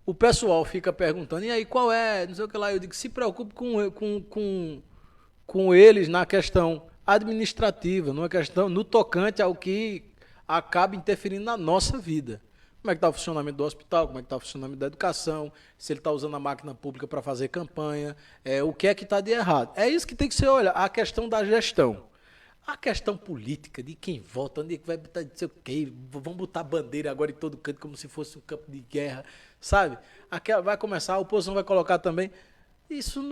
o pessoal fica perguntando, e aí qual é, não sei o que lá, eu digo, se preocupe com eles na questão administrativa, numa questão no tocante ao que acaba interferindo na nossa vida. Como é que está o funcionamento do hospital, como é que está o funcionamento da educação, se ele está usando a máquina pública para fazer campanha, o que é que está de errado. É isso que tem que ser, olha, a questão da gestão. A questão política, de quem vota, onde é que vai botar, não sei o quê, vão botar bandeira agora em todo canto, como se fosse um campo de guerra, sabe? Aquela, vai começar, a oposição vai colocar também. Isso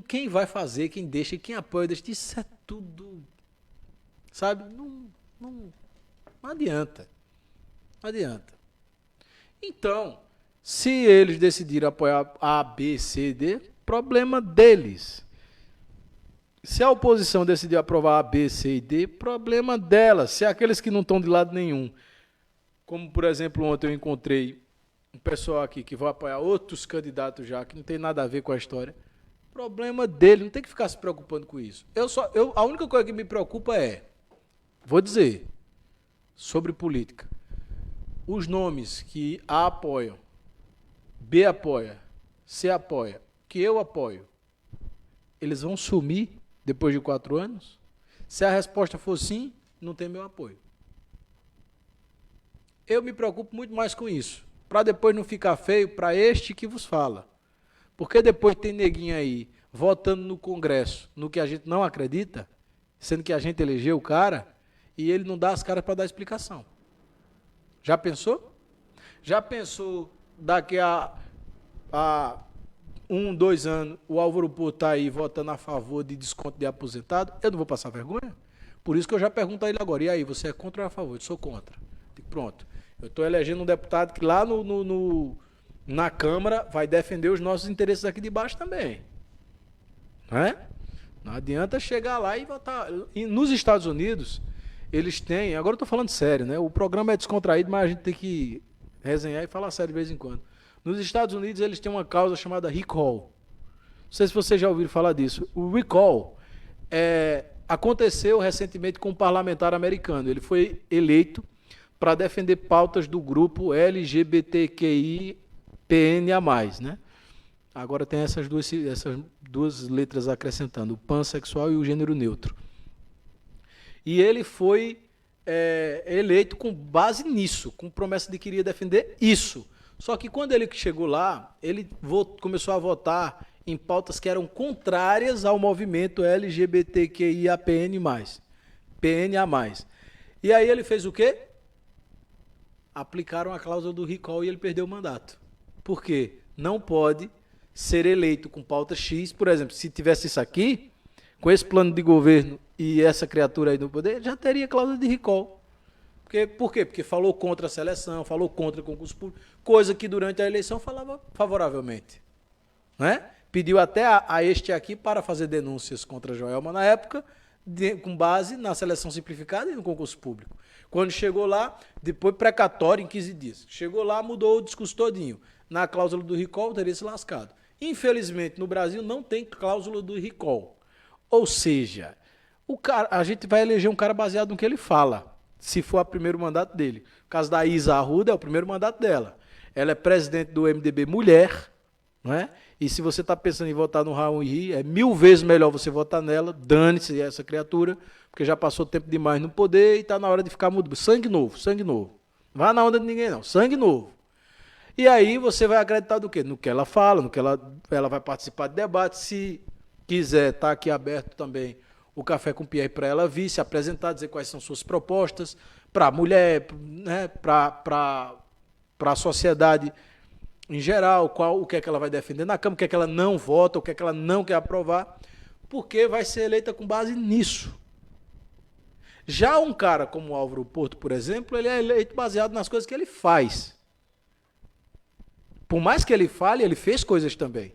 quem vai fazer, quem deixa, quem apoia, deixa, isso é tudo, sabe? Não, não adianta, não adianta. Então, se eles decidirem apoiar A, B, C, D, problema deles. Se a oposição decidir aprovar A, B, C e D, problema dela. Se aqueles que não estão de lado nenhum, como por exemplo ontem eu encontrei um pessoal aqui que vai apoiar outros candidatos já, que não tem nada a ver com a história, problema dele, não tem que ficar se preocupando com isso. A única coisa que me preocupa vou dizer, sobre política, os nomes que A apoiam, B apoia, C apoia, que eu apoio, eles vão sumir depois de 4 anos? Se a resposta for sim, não tem meu apoio. Eu me preocupo muito mais com isso, para depois não ficar feio para este que vos fala. Porque depois tem neguinho aí votando no Congresso no que a gente não acredita, sendo que a gente elegeu o cara, e ele não dá as caras para dar explicação. Já pensou? Já pensou daqui a 1, 2 anos, o Álvaro Porto está aí votando a favor de desconto de aposentado? Eu não vou passar vergonha? Por isso que eu já pergunto a ele agora, e aí, você é contra ou é a favor? Eu sou contra. Digo, pronto, eu estou elegendo um deputado que lá na Câmara vai defender os nossos interesses aqui de baixo também. Não é? Não adianta chegar lá e votar. E nos Estados Unidos, eles têm, agora eu estou falando sério, né? O programa é descontraído, mas a gente tem que resenhar e falar sério de vez em quando. Nos Estados Unidos, eles têm uma causa chamada recall. Não sei se vocês já ouviram falar disso. O recall aconteceu recentemente com um parlamentar americano. Ele foi eleito para defender pautas do grupo LGBTQI-PNA+, né? Agora tem essas duas letras acrescentando, o pansexual e o gênero neutro. E ele foi eleito com base nisso, com promessa de que iria defender isso. Só que quando ele chegou lá, ele começou a votar em pautas que eram contrárias ao movimento LGBTQIAPN+, PNA+. E aí ele fez o quê? Aplicaram a cláusula do recall e ele perdeu o mandato. Por quê? Não pode ser eleito com pauta X, por exemplo, se tivesse isso aqui, com esse plano de governo e essa criatura aí no poder, já teria cláusula de recall. Por quê? Porque falou contra a seleção, falou contra o concurso público, coisa que durante a eleição falava favoravelmente. Né? Pediu até a este aqui para fazer denúncias contra a Joelma na época, com base na seleção simplificada e no concurso público. Quando chegou lá, depois precatório em 15 dias. Chegou lá, mudou o discurso todinho. Na cláusula do recall, teria se lascado. Infelizmente, no Brasil não tem cláusula do recall. Ou seja, a gente vai eleger um cara baseado no que ele fala, se for o primeiro mandato dele. No caso da Isa Arruda, é o primeiro mandato dela. Ela é presidente do MDB Mulher, não é? E se você está pensando em votar no Raul Henri, é 1000 vezes melhor você votar nela, dane-se essa criatura, porque já passou tempo demais no poder e está na hora de ficar mudando. Sangue novo, sangue novo. Não vá na onda de ninguém não, sangue novo. E aí você vai acreditar do quê? No que ela fala, no que ela vai participar de debate, se quiser, está aqui aberto também o Café com Pierre para ela vir, se apresentar, dizer quais são suas propostas para a mulher, né, para a sociedade em geral, o que é que ela vai defender na Câmara, o que é que ela não vota, o que é que ela não quer aprovar, porque vai ser eleita com base nisso. Já um cara como o Álvaro Porto, por exemplo, ele é eleito baseado nas coisas que ele faz. Por mais que ele fale, ele fez coisas também.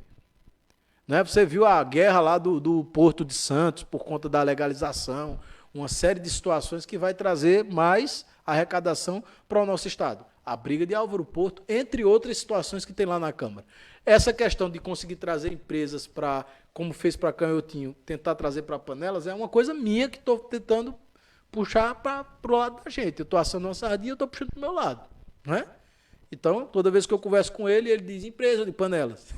Né? Você viu a guerra lá do Porto de Santos por conta da legalização, uma série de situações que vai trazer mais arrecadação para o nosso Estado. A briga de Álvaro Porto, entre outras situações que tem lá na Câmara. Essa questão de conseguir trazer empresas para, como fez para Canhotinho, tentar trazer para Panelas, é uma coisa minha que estou tentando puxar para o lado da gente. Eu estou assando uma sardinha, eu estou puxando para o meu lado. Né? Então, toda vez que eu converso com ele, ele diz empresa de panelas.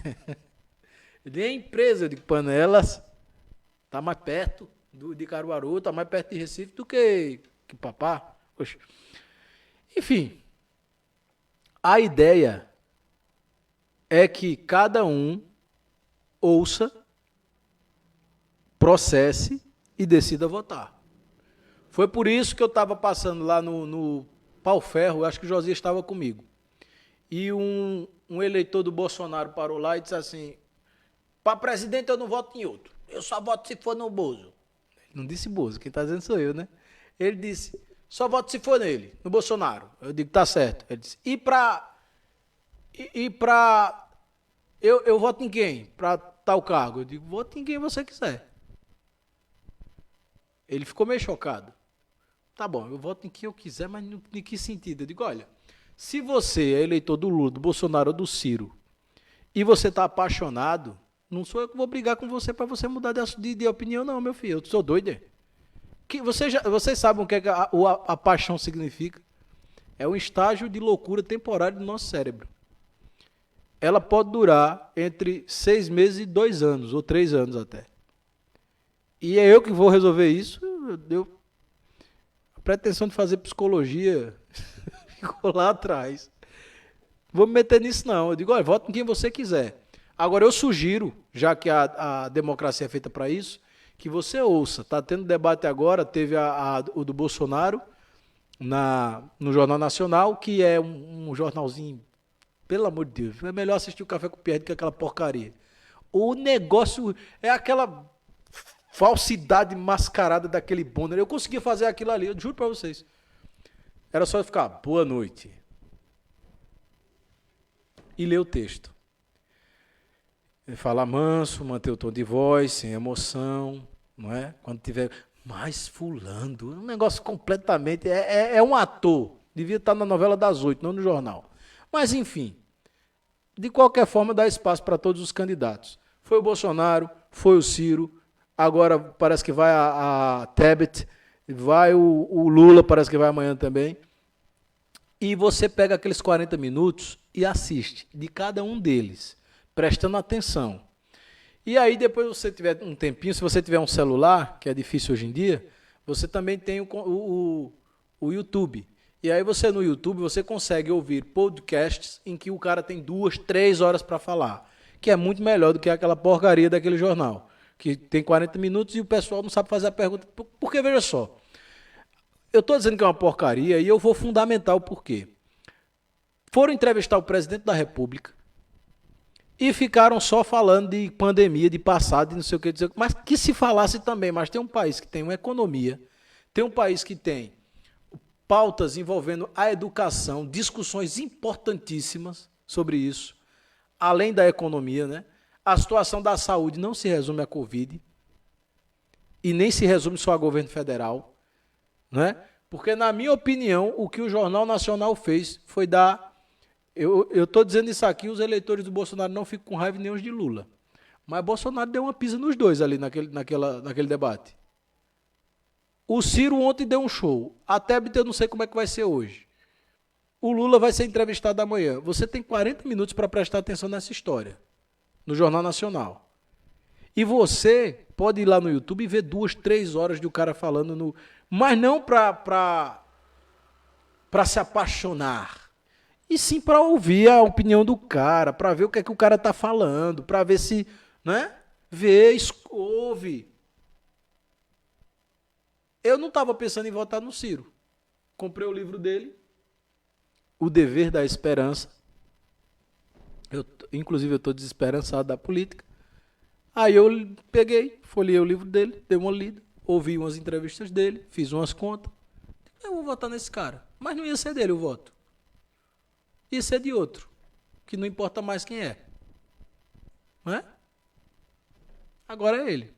Ele diz empresa de panelas, está mais perto de Caruaru, está mais perto de Recife do que Papá. Poxa. Enfim, a ideia é que cada um ouça, processe e decida votar. Foi por isso que eu estava passando lá no Pau Ferro, acho que o Josias estava comigo. E um eleitor do Bolsonaro parou lá e disse assim, para presidente eu não voto em outro, eu só voto se for no Bozo. Ele não disse Bozo, quem está dizendo sou eu, né? Ele disse, só voto se for nele, no Bolsonaro. Eu digo, tá certo. Ele disse, eu voto em quem? Para tal cargo. Eu digo, voto em quem você quiser. Ele ficou meio chocado. Tá bom, eu voto em quem eu quiser, mas em que sentido? Eu digo, olha, se você é eleitor do Lula, do Bolsonaro ou do Ciro, e você está apaixonado, não sou eu que vou brigar com você para você mudar de opinião, não, meu filho. Eu sou doido. Vocês sabem o que, é que a paixão significa? É um estágio de loucura temporário do nosso cérebro. Ela pode durar entre 6 meses e 2 anos, ou 3 anos até. E é eu que vou resolver isso. A pretensão de fazer psicologia ficou lá atrás. Vou me meter nisso não. Eu digo, olha, vote em quem você quiser. Agora eu sugiro, já que a democracia é feita para isso, que você ouça. Está tendo debate agora, teve o do Bolsonaro no Jornal Nacional, que é um jornalzinho, pelo amor de Deus, é melhor assistir o Café com Pierre do que aquela porcaria. O negócio é aquela falsidade mascarada daquele Bonner. Eu conseguia fazer aquilo ali, eu juro para vocês. Era só ficar, boa noite. E ler o texto. Falar manso, manter o tom de voz, sem emoção, não é? Quando tiver mais fulano, um negócio completamente... É um ator, devia estar na novela das 8, não no jornal. Mas, enfim, de qualquer forma, dá espaço para todos os candidatos. Foi o Bolsonaro, foi o Ciro, agora parece que vai a Tebet, vai o Lula, parece que vai amanhã também. E você pega aqueles 40 minutos e assiste de cada um deles, prestando atenção. E aí, depois você tiver um tempinho, se você tiver um celular, que é difícil hoje em dia, você também tem o YouTube. E aí você no YouTube, você consegue ouvir podcasts em que o cara tem 2, 3 horas para falar, que é muito melhor do que aquela porcaria daquele jornal, que tem 40 minutos e o pessoal não sabe fazer a pergunta. Porque, veja só, eu estou dizendo que é uma porcaria e eu vou fundamentar o porquê. Foram entrevistar o presidente da República e ficaram só falando de pandemia, de passado, de não sei o que dizer, mas que se falasse também. Mas tem um país que tem uma economia, tem um país que tem pautas envolvendo a educação, discussões importantíssimas sobre isso, além da economia, né? A situação da saúde não se resume à Covid e nem se resume só ao governo federal, né? Porque, na minha opinião, o que o Jornal Nacional fez foi dar... Eu estou dizendo isso aqui, os eleitores do Bolsonaro não ficam com raiva nem os de Lula. Mas Bolsonaro deu uma pisa nos dois ali naquele debate. O Ciro ontem deu um show. A Tebet eu não sei como é que vai ser hoje. O Lula vai ser entrevistado amanhã. Você tem 40 minutos para prestar atenção nessa história, no Jornal Nacional. E você pode ir lá no YouTube e ver 2, 3 horas de o cara falando, mas não para se apaixonar. E sim para ouvir a opinião do cara, para ver o que é que o cara está falando, para ver se, né? Ouve. Eu não estava pensando em votar no Ciro. Comprei o livro dele, O Dever da Esperança. Inclusive, eu estou desesperançado da política. Aí eu peguei, folhei o livro dele, dei uma lida, ouvi umas entrevistas dele, fiz umas contas. Eu vou votar nesse cara. Mas não ia ser dele o voto. Ia ser de outro, que não importa mais quem é. Não é? Agora é ele.